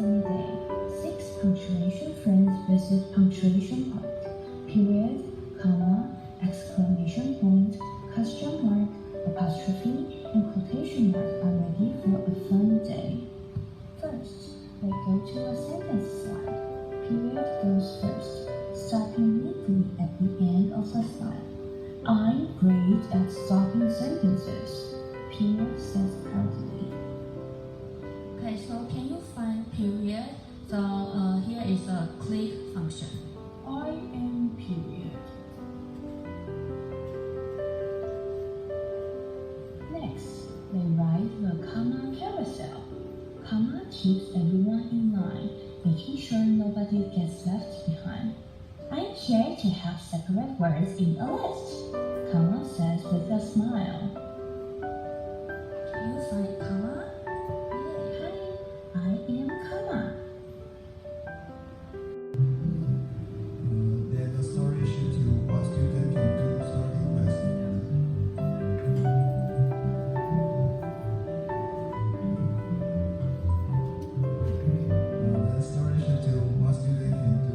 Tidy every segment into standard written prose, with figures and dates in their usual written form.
Sunday. 6. Punctuation frames versus punctuation point. Period, comma, exclamation point, question mark, apostrophe, and quotation mark are ready for a fun day. First, we go to a sentence slide. Period goes first, stopping neatly at the end of the slide. I'm great at stopping sentences. Period says proudly. Okay, so can you find period? So here is a click function. I am period. Next, they write the comma carousel. Comma keeps everyone in line, making sure nobody gets left behind. I'm here to help separate words in a list, comma says with a smile. Can you find comma? Hi, I am comma. Then the story shows you what student can do starting with. The story shows you what student can do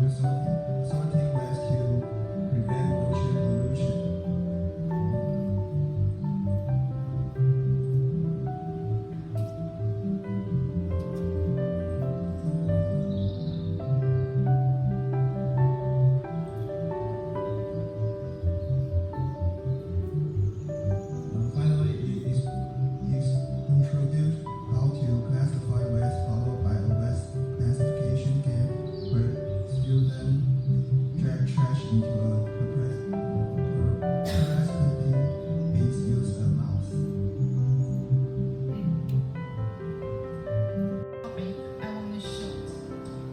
sorting with to prevent motion pollution. Finally, it is introduced how to classify words followed by a word classification game where students drag trash into a press clipping bins use a mouse. Topic I want to show,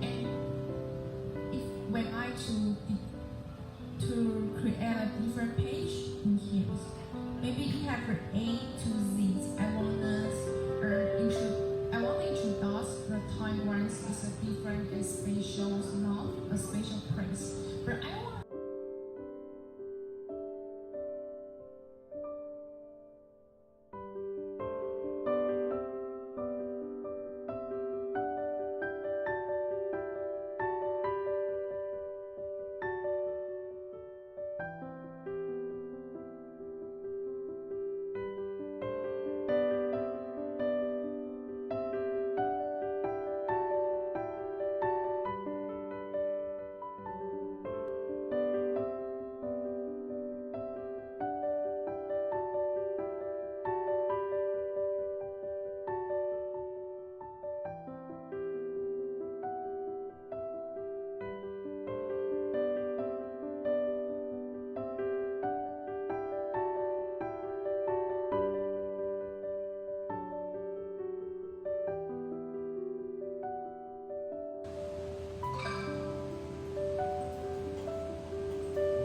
and if when I to create a different page in here, maybe you have from A to Z. I want to introduce the timelines is a different and spatial, not a spatial place. But I want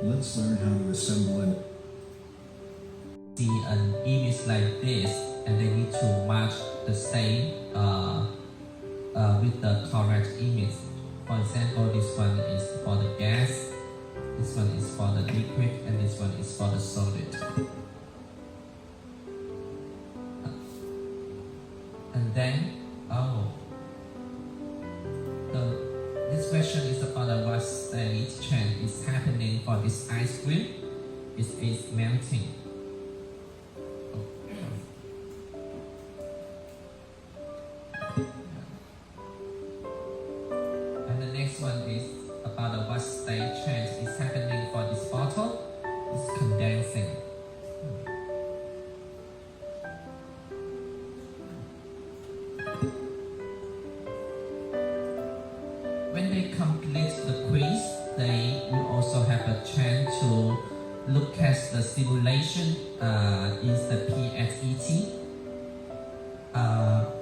Let's learn how to assemble an see an image like this, and they need to match the same with the correct image. For example, this one is for the gas, this one is for the liquid, and this one is for the solid. And then, this question is about what stage change is happening for this ice cream. It is melting. And the next one is about what stage change is happening for this bottle. It's condensing. When they complete the quiz, they will also have a chance to look at the simulation is the PSET.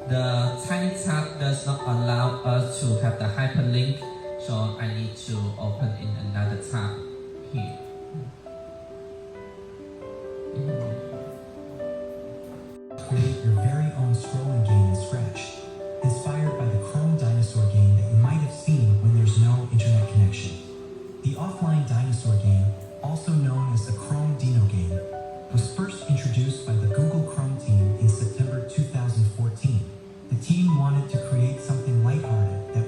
The tiny tab does not allow us to have the hyperlink, so I need to open in another tab here. Create your very own scrolling game in Scratch, inspired by the Chrome dinosaur game that you might have seen when there's no internet connection. The offline dinosaur game, also known as the Chrome Dino game, was first introduced by the Google Chrome team in September 2014. The team wanted to create something lighthearted that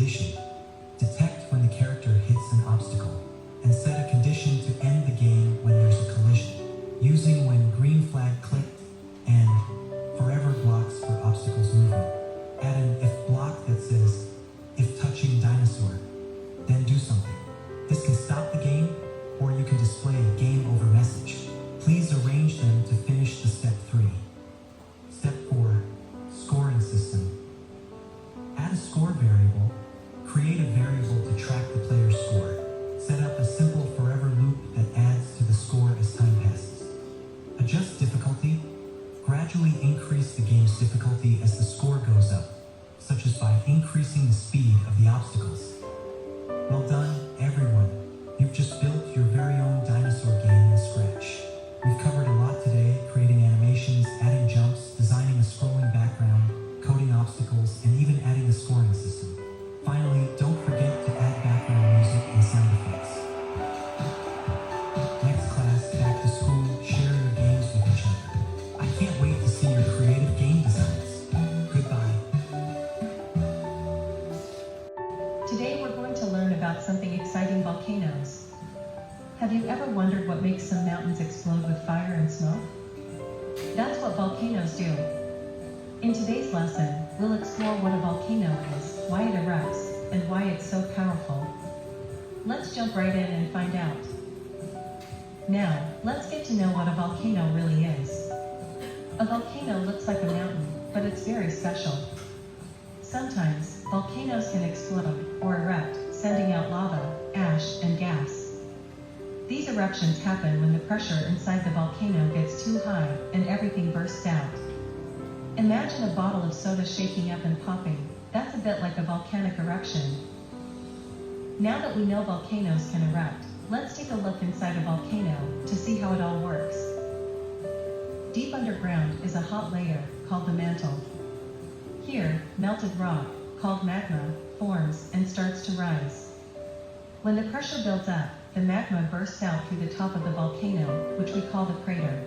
condition. Detect when the character hits an obstacle, and set a condition to end the game when there's a collision, using when green flag clicked and forever blocks for obstacles moving. Add an if block that says, if touching dinosaur, then do something. This can stop the game, or you can display a game over message. Please arrange them to finish the step 3. Step 4, scoring system. Add a score variable. Create a variable to track the player's score. Set up a simple forever loop that adds to the score as time passes. Adjust difficulty. Gradually increase the game's difficulty as the score goes up, such as by increasing the speed of the obstacles. Well done, everyone. You've just built your very own dinosaur game in Scratch. We've covered a lot today, creating animations, adding jumps, designing a scrolling background, coding obstacles, and even adding a scoring system. Finally, don't forget to add background music and sound effects. Next class, back to school, share your games with each other. I can't wait to see your creative game designs. Goodbye. Today we're going to learn about something exciting: volcanoes. Have you ever wondered what makes some mountains explode with fire and smoke? That's what volcanoes do. In today's lesson, we'll explore what a volcano is, why it erupts, and why it's so powerful. Let's jump right in and find out. Now, let's get to know what a volcano really is. A volcano looks like a mountain, but it's very special. Sometimes, volcanoes can explode or erupt, sending out lava, ash, and gas. These eruptions happen when the pressure inside the volcano gets too high and everything bursts out. Imagine a bottle of soda shaking up and popping. That's a bit like a volcanic eruption. Now that we know volcanoes can erupt, let's take a look inside a volcano to see how it all works. Deep underground is a hot layer called the mantle. Here, melted rock, called magma, forms and starts to rise. When the pressure builds up, the magma bursts out through the top of the volcano, which we call the crater.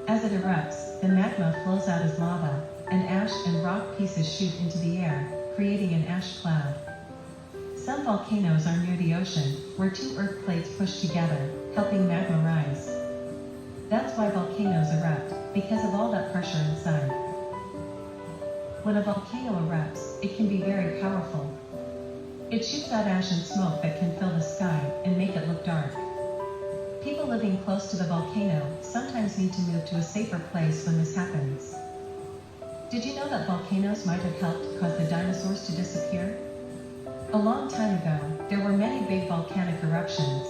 As it erupts, the magma flows out as lava, and ash and rock pieces shoot into the air, creating an ash cloud. Some volcanoes are near the ocean, where two earth plates push together, helping magma rise. That's why volcanoes erupt, because of all that pressure inside. When a volcano erupts, it can be very powerful. It shoots out ash and smoke that can fill the sky and make it look dark. People living close to the volcano sometimes need to move to a safer place when this happens. Did you know that volcanoes might have helped cause the dinosaurs to disappear? A long time ago, there were many big volcanic eruptions.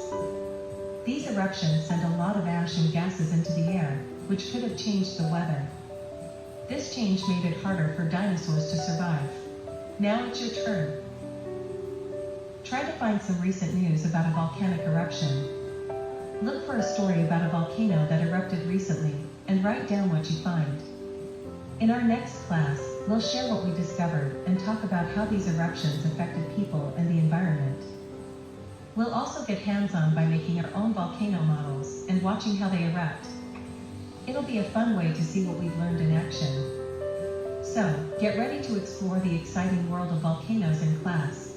These eruptions sent a lot of ash and gases into the air, which could have changed the weather. This change made it harder for dinosaurs to survive. Now it's your turn. Try to find some recent news about a volcanic eruption. Look for a story about a volcano that erupted recently, and write down what you find. In our next class, we'll share what we discovered and talk about how these eruptions affected people and the environment. We'll also get hands-on by making our own volcano models and watching how they erupt. It'll be a fun way to see what we've learned in action. So, get ready to explore the exciting world of volcanoes in class.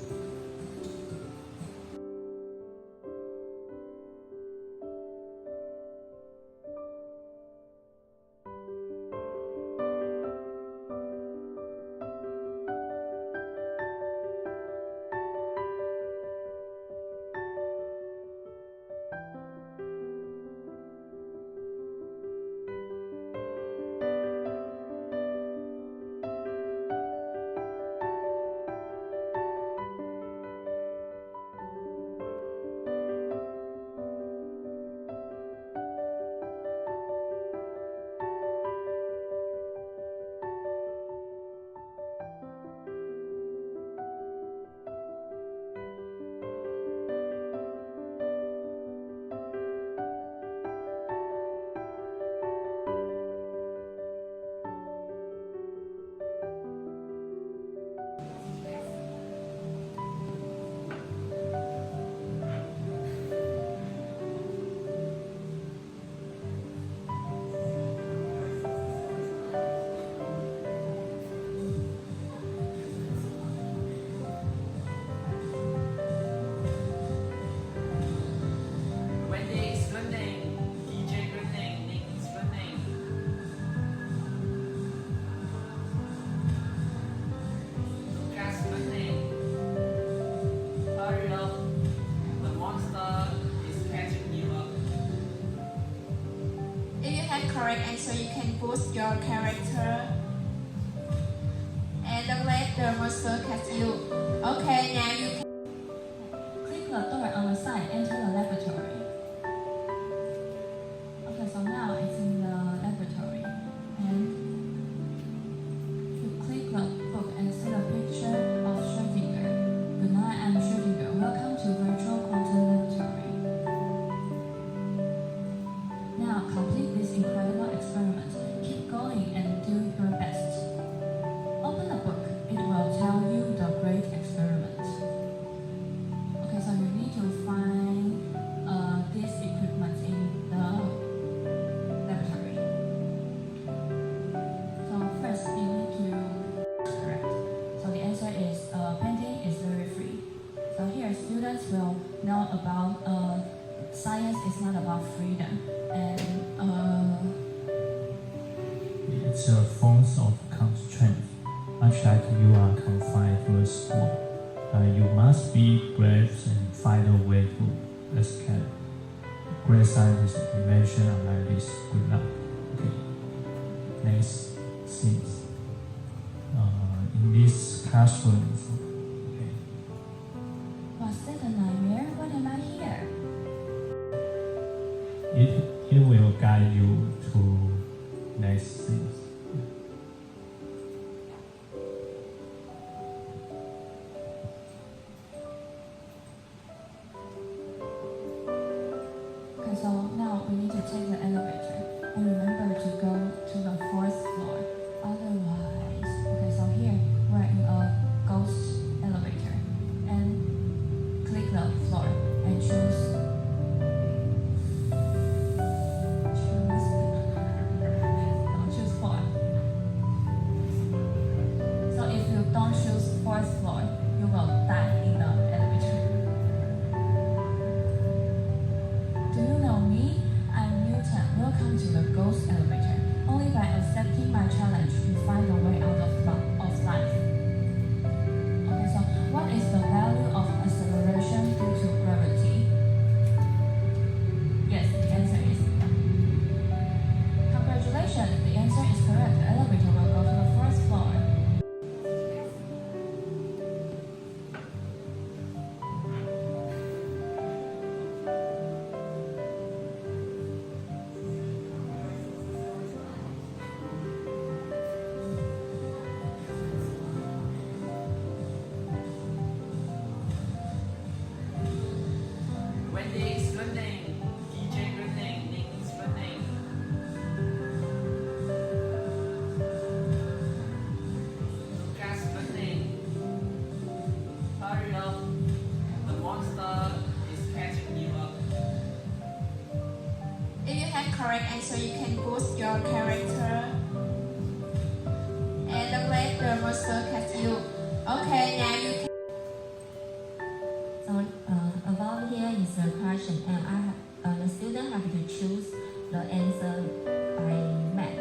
boost your character and let the monster catch you. Okay, now you can click the door on the side, enter the laboratory. Okay, so now it's in the laboratory. And you click the book and see the picture of Schrödinger. Good night, I'm Schrödinger. Welcome to Virtual Quantum Laboratory. Now complete this incredible experiment. Keep going and do your best. Open the book. It will tell you the great experiment. Okay, so you need to find this equipment in the laboratory. So first you need to correct. So the answer is painting is very free. So here students will know about science is not about freedom and it's a form of constraint, much like you are confined to a school. You must be brave and find a way to escape. Great scientists invention like this. Good luck. Okay. Next things. In this classroom. Okay. was that a nightmare? What am I here? It will guide you to next things. Okay, so now we need to take the elevator and remember to go to the 4th floor. Otherwise, okay, so here we're in a ghost elevator and click the floor and choose choose 4. So if you don't choose 4th floor, you will die in the elevator. Do you know me? I'm Newton. Welcome to the ghost elevator. Only by accepting my challenge, you find a way out of life. Okay, so what is the value of acceleration due to gravity? Yes, the answer is congratulations, the answer is correct. The elevator will go to the 4th floor. Wendy's running, DJ running, Nikki's running. Lucas running. Hurry up, the monster is catching you up. If you have correct answer, you can boost your character and let the monster catch you. Okay, now you can. So above here is a question, and the student have to choose the answer by math.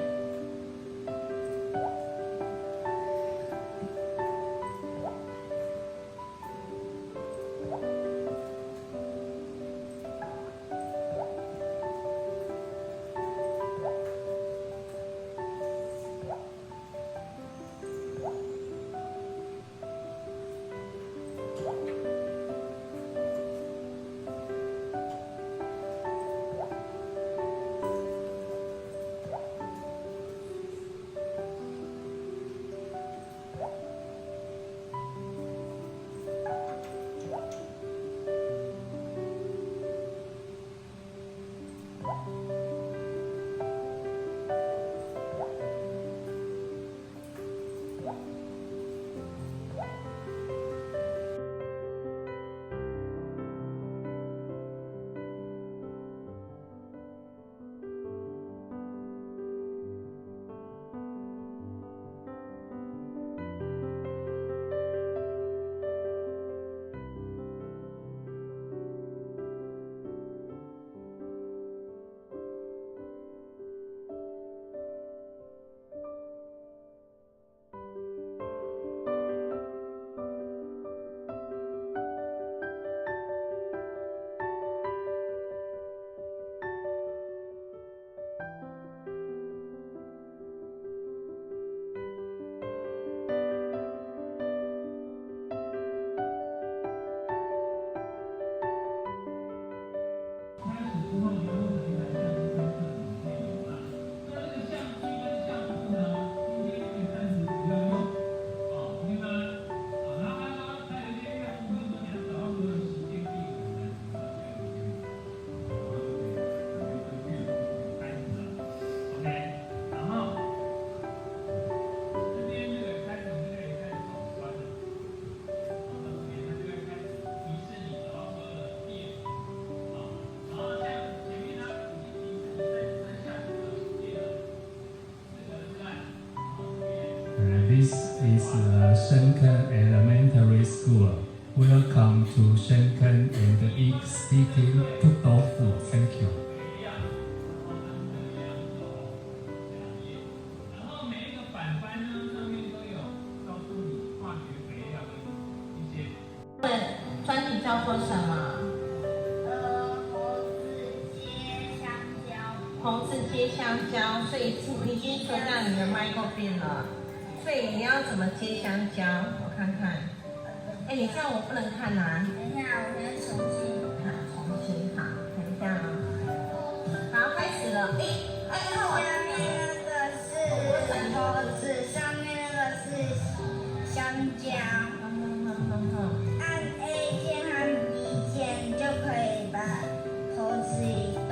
Shenken Elementary School. Welcome to Shenken and City Tudorfu. Thank you. 然后每一个板板呢，上面都有告诉你化学肥料的一些。专题叫做什么？猴子接香蕉，所以已经说到你的麦克变了，所以你要怎么接香蕉？我看看。哎，你这样我不能看啊。等一下，我先重新。好，重新好，等一下啊。好，开始了。下面那个是猴子，上面那个是香蕉。按 A 键和 B 键就可以把猴子移动。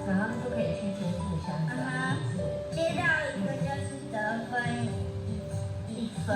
然后就可以去接触香蕉。接到一个就是得分1分。